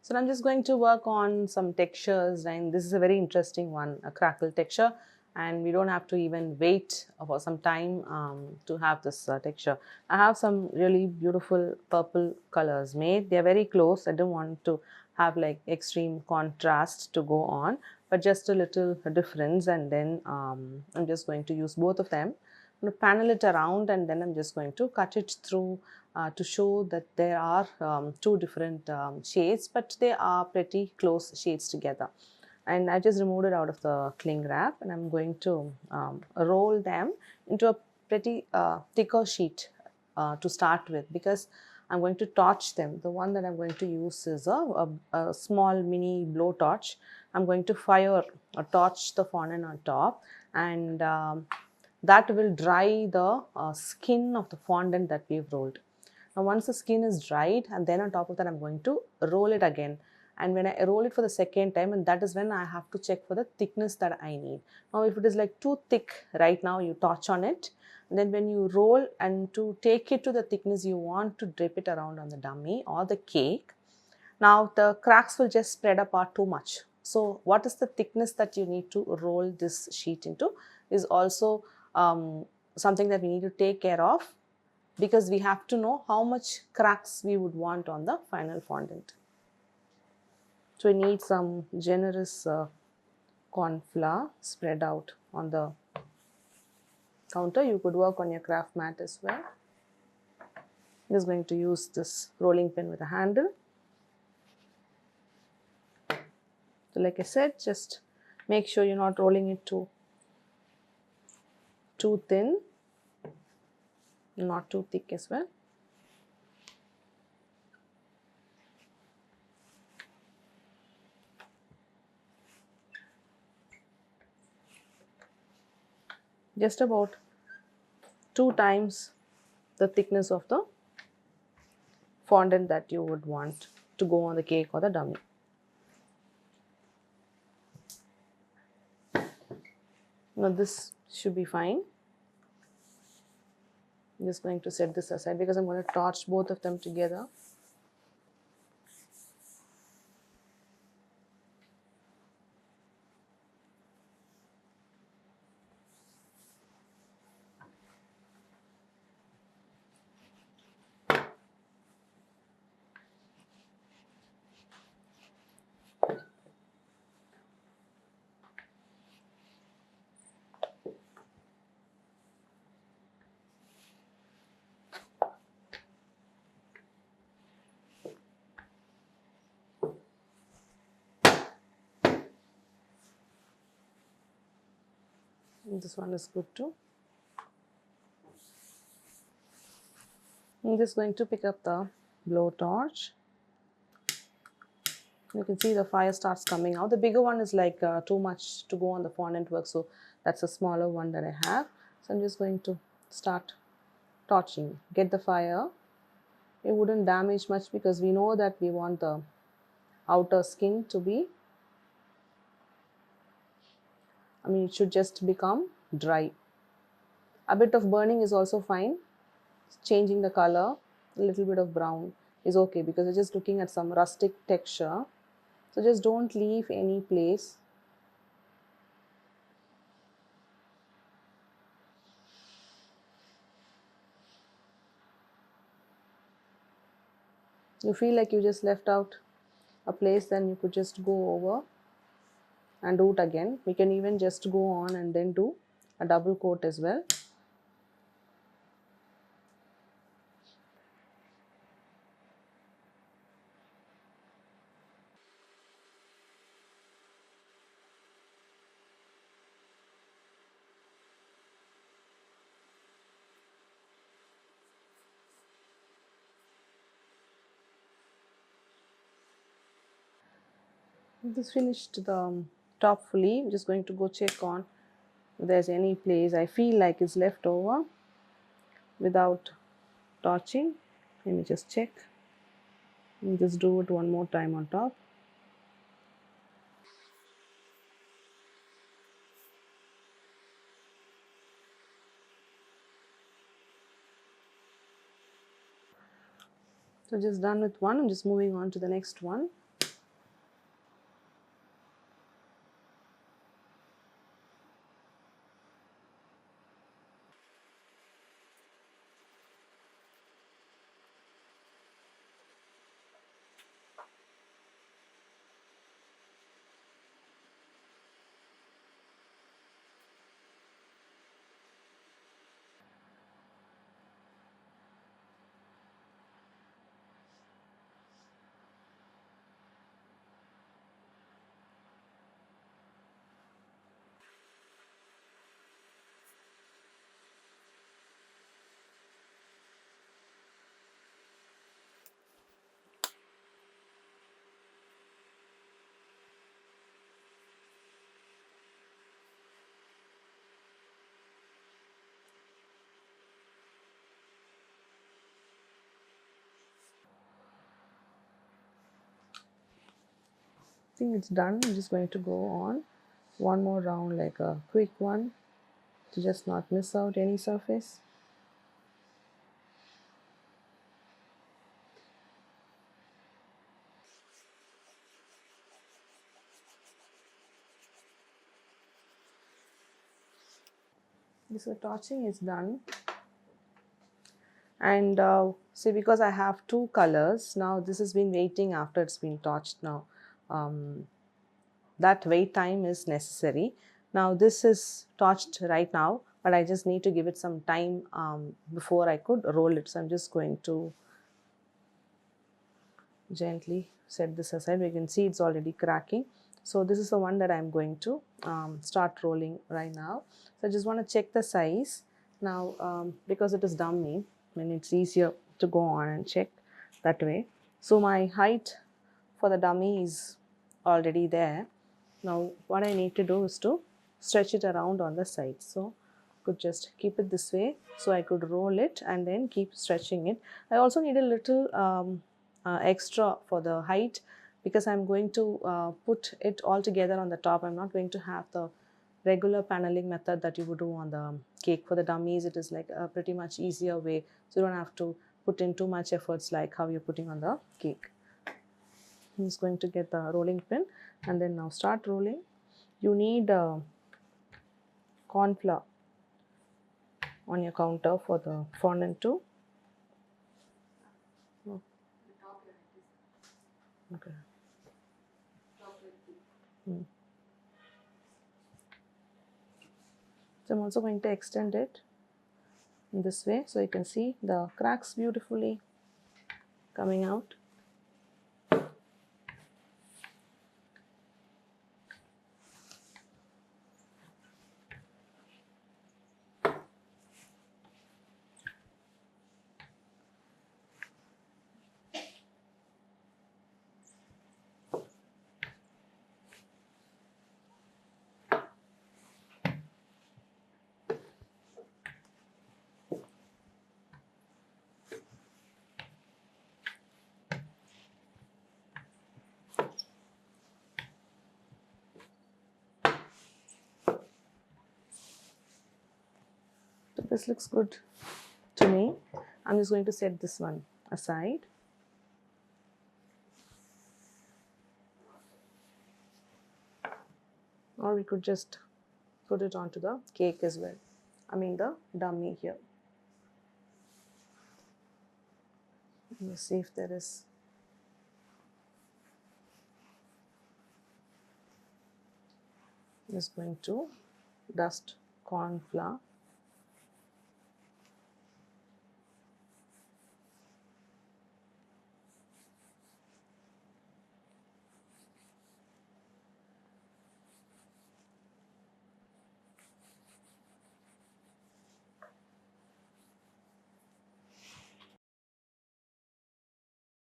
So I'm just going to work on some textures, and this is a very interesting one, a crackle texture, and we don't have to even wait for some time to have this texture. I have some really beautiful purple colors made. They're very close. I don't want to have like extreme contrast to go on, but just a little difference, and then I'm just going to use both of them. I'm going to panel it around, and then I'm just going to cut it through to show that there are two different shades, but they are pretty close shades together. And I just removed it out of the cling wrap, and I'm going to roll them into a pretty thicker sheet to start with, because I'm going to torch them. The one that I'm going to use is a small mini blow torch. I'm going to fire or torch the fondant on top, and that will dry the skin of the fondant that we've rolled. Now once the skin is dried, and then on top of that I'm going to roll it again. And when I roll it for the second time, and that is when I have to check for the thickness that I need. Now if it is like too thick right now, you touch on it. And then when you roll and to take it to the thickness you want to drip it around on the dummy or the cake, now the cracks will just spread apart too much. So what is the thickness that you need to roll this sheet into is also something that we need to take care of, because we have to know how much cracks we would want on the final fondant. So we need some generous corn flour spread out on the counter. You could work on your craft mat as well. I'm just going to use this rolling pin with a handle. So like I said, just make sure you're not rolling it too thin, not too thick as well. Just about 2 times the thickness of the fondant that you would want to go on the cake or the dummy. Now this should be fine. I'm just going to set this aside because I'm going to torch both of them together. And this one is good too. I'm just going to pick up the blowtorch. You can see the fire starts coming out. The bigger one is like too much to go on the fondant work, so that's a smaller one that I have. So I'm just going to start torching. Get the fire. It wouldn't damage much because we know that we want the outer skin to be, it should just become dry. A bit of burning is also fine. Changing the color, a little bit of brown is okay, because you're just looking at some rustic texture. So just don't leave any place. You feel like you just left out a place, then you could just go over and do it again. We can even just go on and then do a double coat as well. This finished the top fully. I'm just going to go check on if there's any place I feel like is left over without torching. Let me just check and just do it one more time on top. So just done with one. I'm just moving on to the next one. think it's done. I'm just going to go on one more round, like a quick one, to just not miss out any surface. This torching is done. And see, because I have two colors now, this has been waiting after it's been torched now. That wait time is necessary. Now this is torched right now, but I just need to give it some time before I could roll it. So I'm just going to gently set this aside. We can see it's already cracking. So this is the one that I'm going to start rolling right now. So I just want to check the size now, because it is dummy, and it's easier to go on and check that way. So my height for the dummy is already there. Now what I need to do is to stretch it around on the sides. So could just keep it this way, so I could roll it and then keep stretching it. I also need a little extra for the height, because I'm going to put it all together on the top. I'm not going to have the regular paneling method that you would do on the cake. For the dummies, it is like a pretty much easier way, so you don't have to put in too much efforts like how you're putting on the cake. I'm just going to get the rolling pin and then now start rolling. You need corn flour on your counter for the fondant too. Oh. Okay. So I'm also going to extend it in this way, so you can see the cracks beautifully coming out. So this looks good to me. I'm just going to set this one aside. Or we could just put it onto the cake as well. I mean the dummy here. Let's see if there is. Just going to dust corn flour